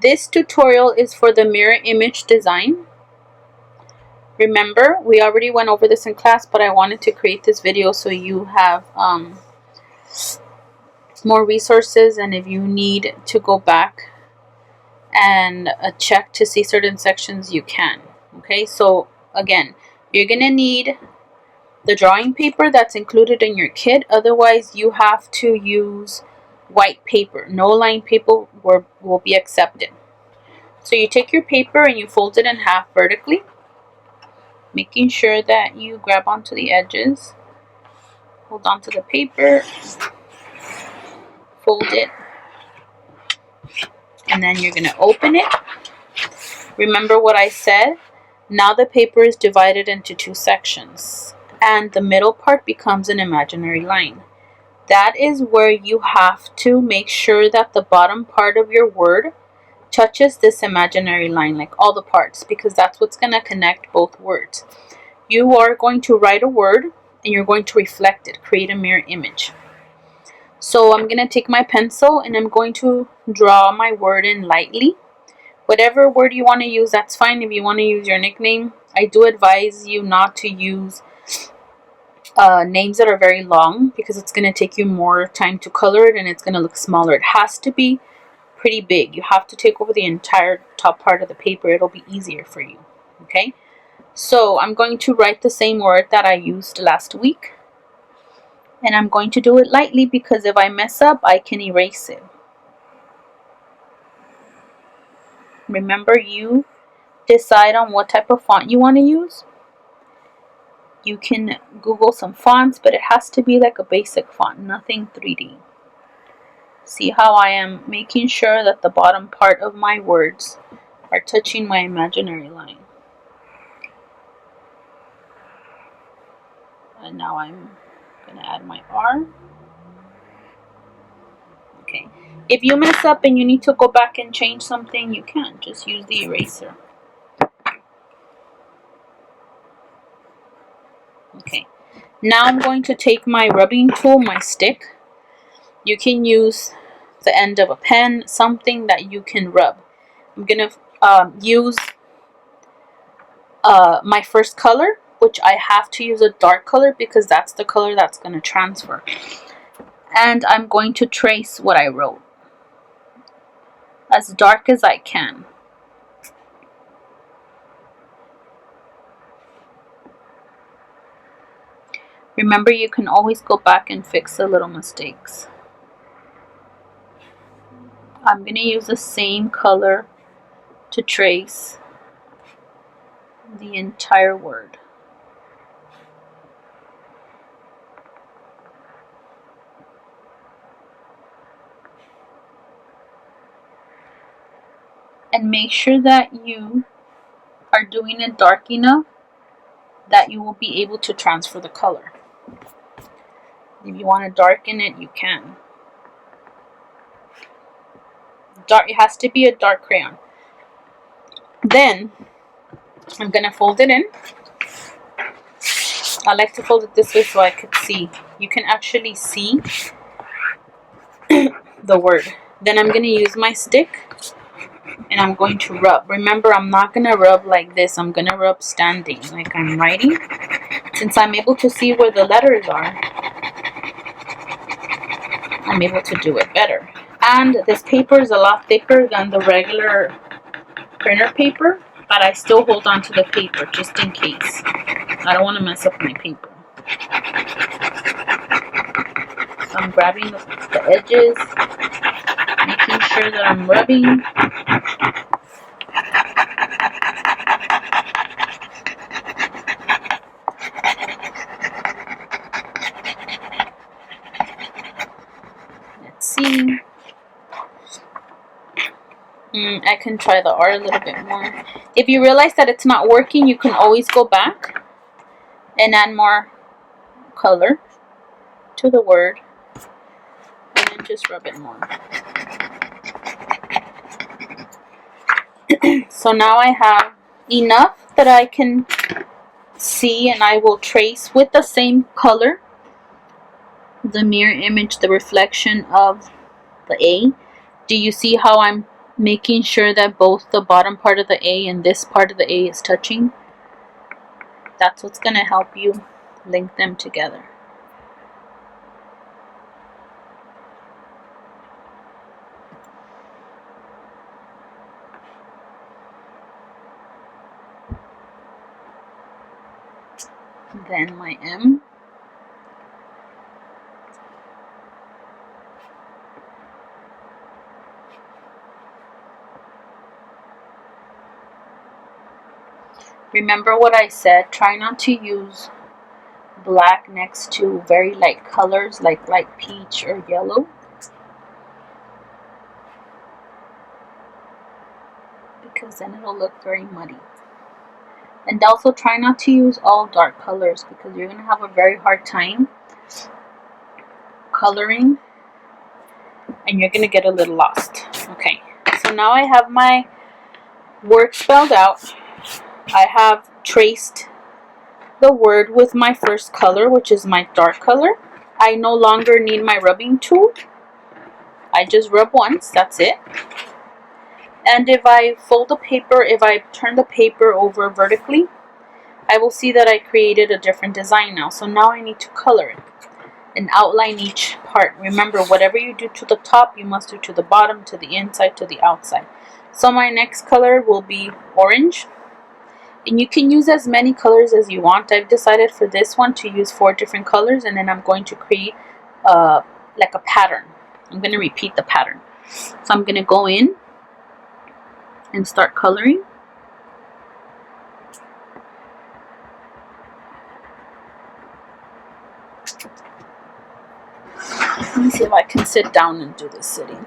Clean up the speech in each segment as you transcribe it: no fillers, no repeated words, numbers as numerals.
This tutorial is for the mirror image design. Remember, we already went over this in class, but I wanted to create this video so you have more resources, and if you need to go back and check to see certain sections, you can. Okay, so again, you're gonna need the drawing paper that's included in your kit. Otherwise, you have to use white paper. No line paper will be accepted. So you take your paper and you fold it in half vertically, making sure that you grab onto the edges, hold onto the paper, fold it, and then you're going to open it. Remember what I said? Now the paper is divided into two sections, and the middle part becomes an imaginary line. That is where you have to make sure that the bottom part of your word touches this imaginary line, like all the parts, because that's what's going to connect both words. You are going to write a word and you're going to reflect it, create a mirror image. So I'm going to take my pencil and I'm going to draw my word in lightly. Whatever word you want to use, that's fine. If you want to use your nickname, I do advise you not to use names that are very long, because it's going to take you more time to color it and it's going to look smaller. It has to be pretty big. You have to take over the entire top part of the paper. It'll be easier for you. Okay, so I'm going to write the same word that I used last week, and I'm going to do it lightly because if I mess up, I can erase it. Remember, you decide on what type of font you want to use. You can Google some fonts, but it has to be like a basic font, nothing 3D. See how I am making sure that the bottom part of my words are touching my imaginary line. And now I'm going to add my R. Okay. If you mess up and you need to go back and change something, you can. Just use the eraser. Okay. Now I'm going to take my rubbing tool, my stick. You can use the end of a pen, something that you can rub. I'm going to use my first color, which I have to use a dark color because that's the color that's going to transfer. And I'm going to trace what I wrote as dark as I can. Remember, you can always go back and fix the little mistakes. I'm going to use the same color to trace the entire word. And make sure that you are doing it dark enough that you will be able to transfer the color. If you want to darken it, you can. It has to be a dark crayon. Then I'm going to fold it in. I like to fold it this way so I could see. You can actually see the word. Then I'm going to use my stick and I'm going to rub. Remember, I'm not going to rub like this. I'm going to rub standing, like I'm writing. Since I'm able to see where the letters are, I'm able to do it better. And this paper is a lot thicker than the regular printer paper, but I still hold on to the paper just in case. I don't want to mess up my paper. So I'm grabbing the edges, making sure that I'm rubbing. Let's see. I can try the R a little bit more. If you realize that it's not working, you can always go back and add more color to the word and then just rub it more. So now I have enough that I can see, and I will trace with the same color the mirror image, the reflection of the A. Do you see how I'm making sure that both the bottom part of the A and this part of the A is touching. That's what's going to help you link them together. Then my M. Remember what I said, try not to use black next to very light colors like light peach or yellow, because then it'll look very muddy. And also try not to use all dark colors because you're going to have a very hard time coloring and you're going to get a little lost. Okay, so now I have my word spelled out. I have traced the word with my first color, which is my dark color. I no longer need my rubbing tool. I just rub once, that's it. And if I fold the paper, if I turn the paper over vertically, I will see that I created a different design now. So now I need to color it and outline each part. Remember, whatever you do to the top, you must do to the bottom, to the inside, to the outside. So my next color will be orange. And you can use as many colors as you want. I've decided for this one to use 4 different colors, and then I'm going to create like a pattern. I'm going to repeat the pattern. So I'm going to go in and start coloring. Let me see if I can sit down and do this sitting.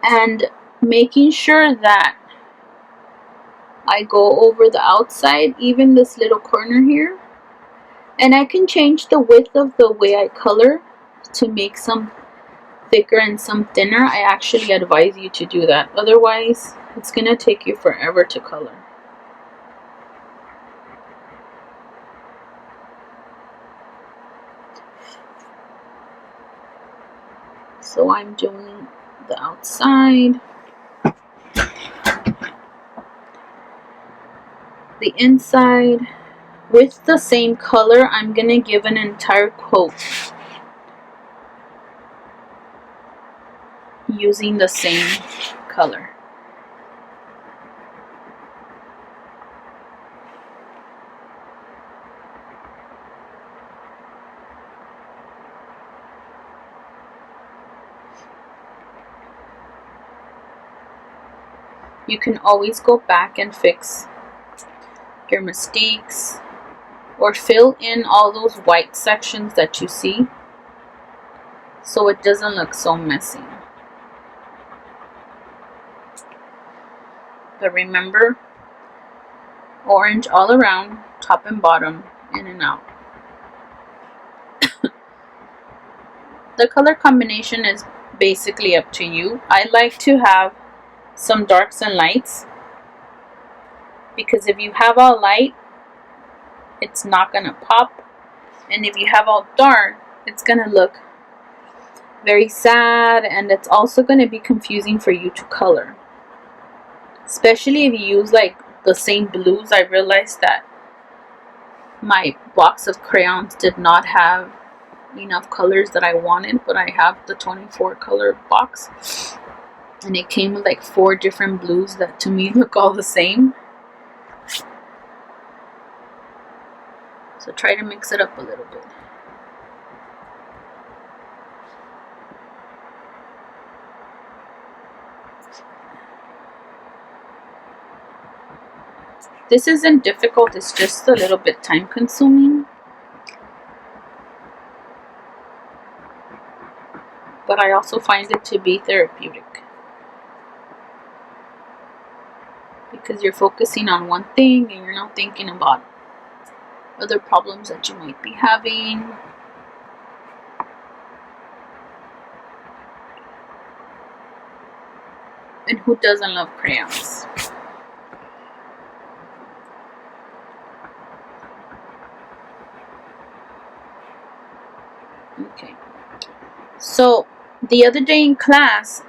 And making sure that I go over the outside, even this little corner here. And I can change the width of the way I color to make some thicker and some thinner. I actually advise you to do that. Otherwise, it's going to take you forever to color. So I'm doing the outside, the inside. With the same color, I'm going to give an entire quote using the same color. You can always go back and fix your mistakes or fill in all those white sections that you see so it doesn't look so messy. But remember, orange all around, top and bottom, in and out. The color combination is basically up to you. I like to have some darks and lights because if you have all light, it's not going to pop, and if you have all dark, it's going to look very sad, and it's also going to be confusing for you to color, especially if you use like the same blues. I realized that my box of crayons did not have enough colors that I wanted, but I have the 24 color box and it came with like 4 different blues that to me look all the same. So try to mix it up a little bit. This isn't difficult, it's just a little bit time consuming. But I also find it to be therapeutic. Because you're focusing on one thing and you're not thinking about other problems that you might be having. And who doesn't love crayons? Okay. So the other day in class,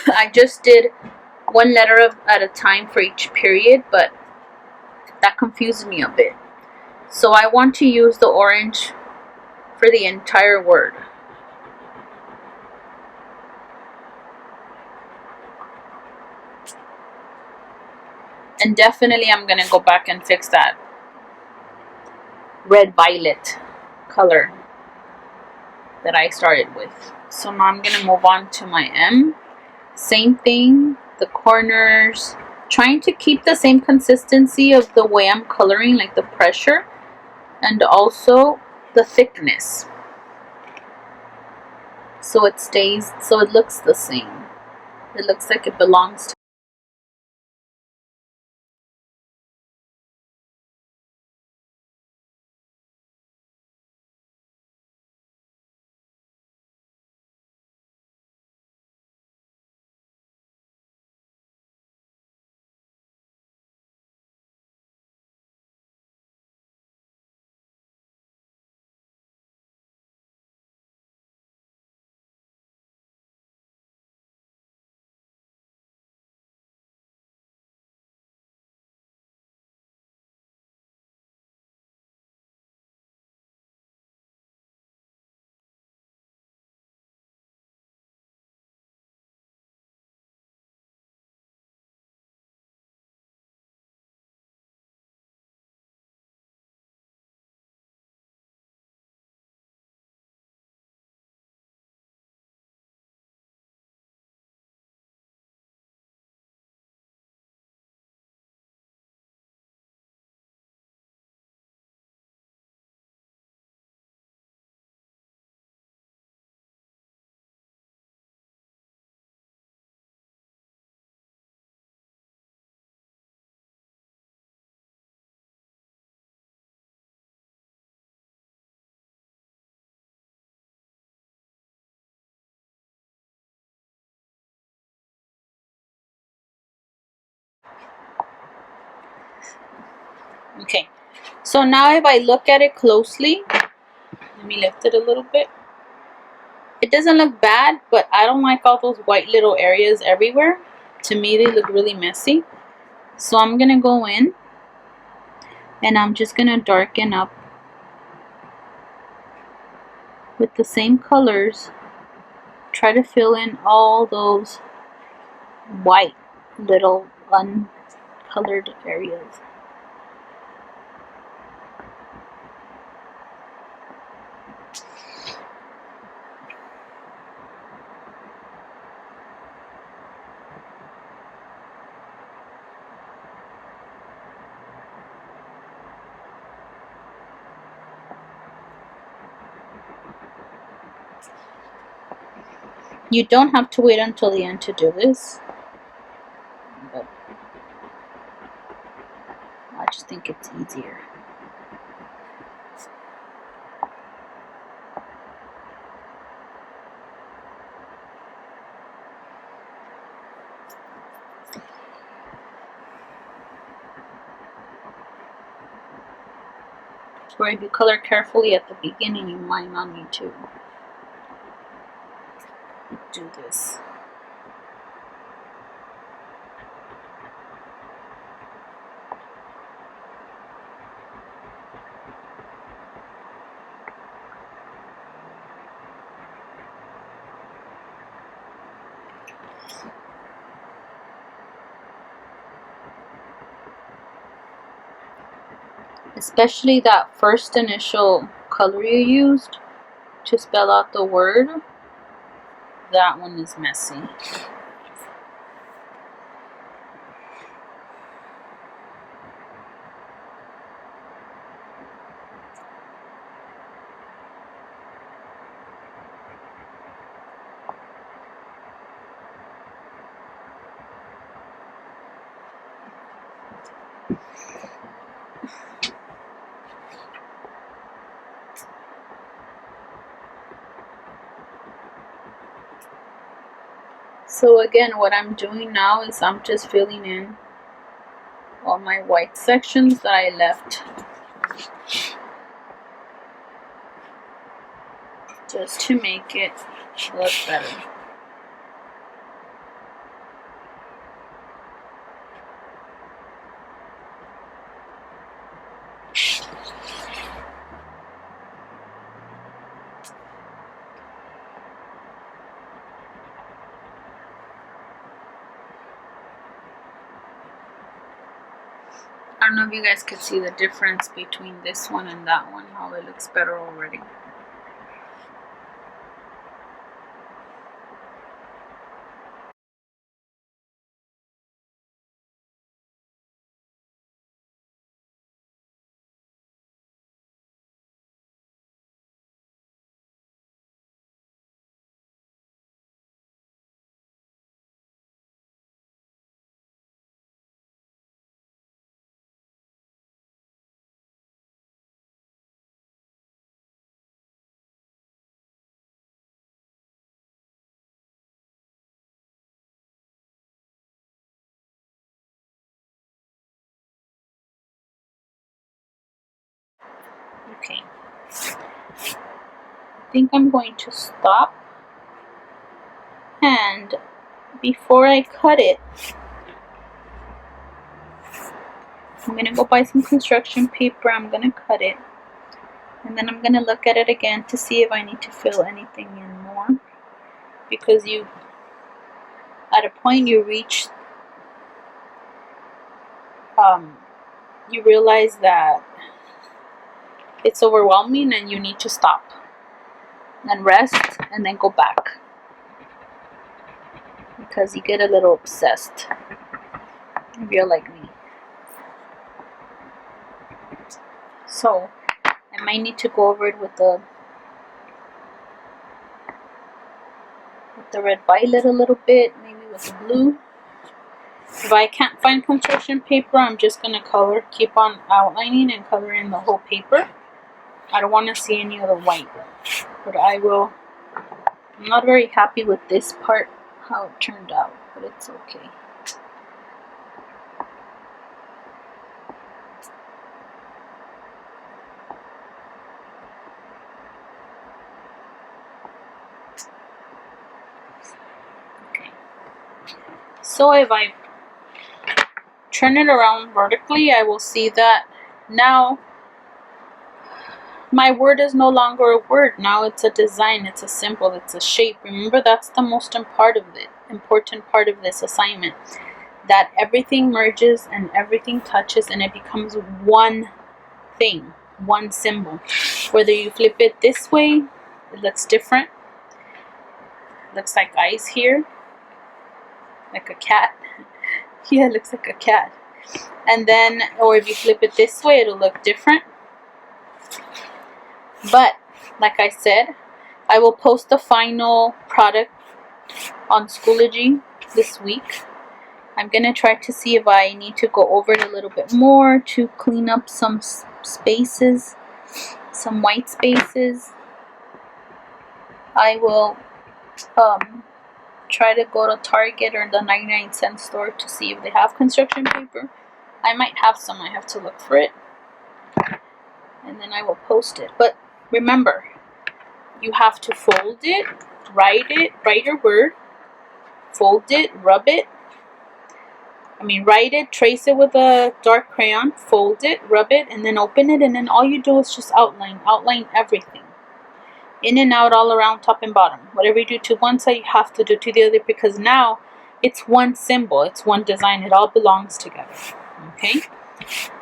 I just did one letter at a time for each period, but that confused me a bit. So I want to use the orange for the entire word. And definitely I'm going to go back and fix that red violet color that I started with. So now I'm going to move on to my M. Same thing, the corners, trying to keep the same consistency of the way I'm coloring, like the pressure, and also the thickness. So it stays, so it looks the same. It looks like it belongs to. Okay, so now if I look at it closely, let me lift it a little bit. It doesn't look bad, but I don't like all those white little areas everywhere. To me, they look really messy. So I'm going to go in and I'm just going to darken up with the same colors. Try to fill in all those white little uncolored areas. You don't have to wait until the end to do this, but I just think it's easier. Where if you color carefully at the beginning, you might not need to do this. Especially that first initial color you used to spell out the word, that one is messy. So again, what I'm doing now is I'm just filling in all my white sections that I left. just to make it look better. I don't know if you guys could see the difference between this one and that one, how it looks better already. Okay. I think I'm going to stop, and before I cut it, I'm gonna go buy some construction paper. I'm gonna cut it, and then I'm gonna look at it again to see if I need to fill anything in more, because at a point you reach, you realize that it's overwhelming and you need to stop and rest and then go back, because you get a little obsessed if you're like me. So I might need to go over it with the red violet a little bit, maybe with the blue. If I can't find construction paper, I'm just gonna keep on outlining and coloring the whole paper. I don't want to see any of the white, but I'm not very happy with this part, how it turned out, but it's okay. Okay. So if I turn it around vertically, I will see that now my word is no longer a word. Now it's a design, it's a symbol, it's a shape. Remember, that's the most important part of this assignment. That everything merges and everything touches and it becomes one thing, one symbol. Whether you flip it this way, it looks different. It looks like eyes here, like a cat. Yeah, it looks like a cat. And then, or if you flip it this way, it'll look different. But like I said, I will post the final product on Schoology this week. I'm gonna try to see if I need to go over it a little bit more to clean up some spaces, some white spaces. I will try to go to Target or the 99-cent store to see if they have construction paper. I might have some. I have to look for it, and then I will post it. But remember, you have to fold it, write your word, fold it, rub it. Write it, trace it with a dark crayon, fold it, rub it, and then open it, and then all you do is just outline everything. In and out, all around, top and bottom. Whatever you do to one side, you have to do to the other, because now it's one symbol, it's one design, it all belongs together. Okay?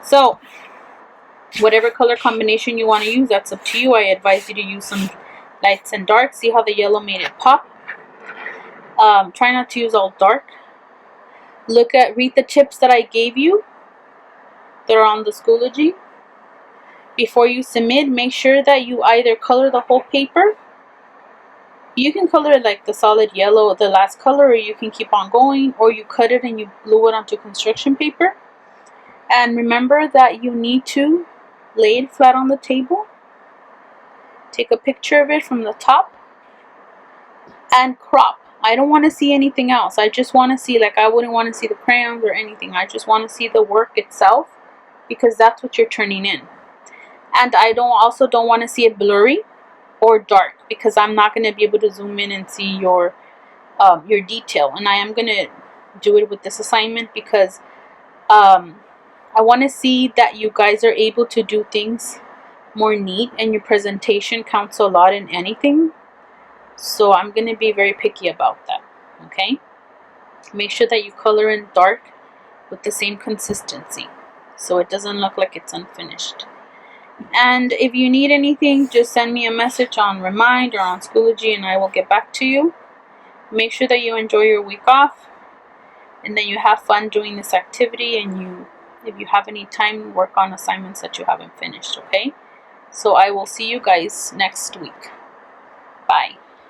So, whatever color combination you want to use, that's up to you. I advise you to use some lights and darks. See how the yellow made it pop? Try not to use all dark. Read the tips that I gave you. They're on the Schoology. Before you submit, make sure that you either color the whole paper. You can color it like the solid yellow, the last color, or you can keep on going, or you cut it and you glue it onto construction paper. And remember that you need to lay it flat on the table. Take a picture of it from the top and crop. I don't want to see anything else. I just want to see, I wouldn't want to see the crayons or anything. I just want to see the work itself, because that's what you're turning in. And I also don't want to see it blurry or dark, because I'm not going to be able to zoom in and see your detail. And I am going to do it with this assignment because I want to see that you guys are able to do things more neat, and your presentation counts a lot in anything. So I'm going to be very picky about that. Okay, make sure that you color in dark with the same consistency so it doesn't look like it's unfinished. And if you need anything, just send me a message on Remind or on Schoology and I will get back to you. Make sure that you enjoy your week off and that you have fun doing this activity, and if you have any time, work on assignments that you haven't finished. Okay, so I will see you guys next week. Bye.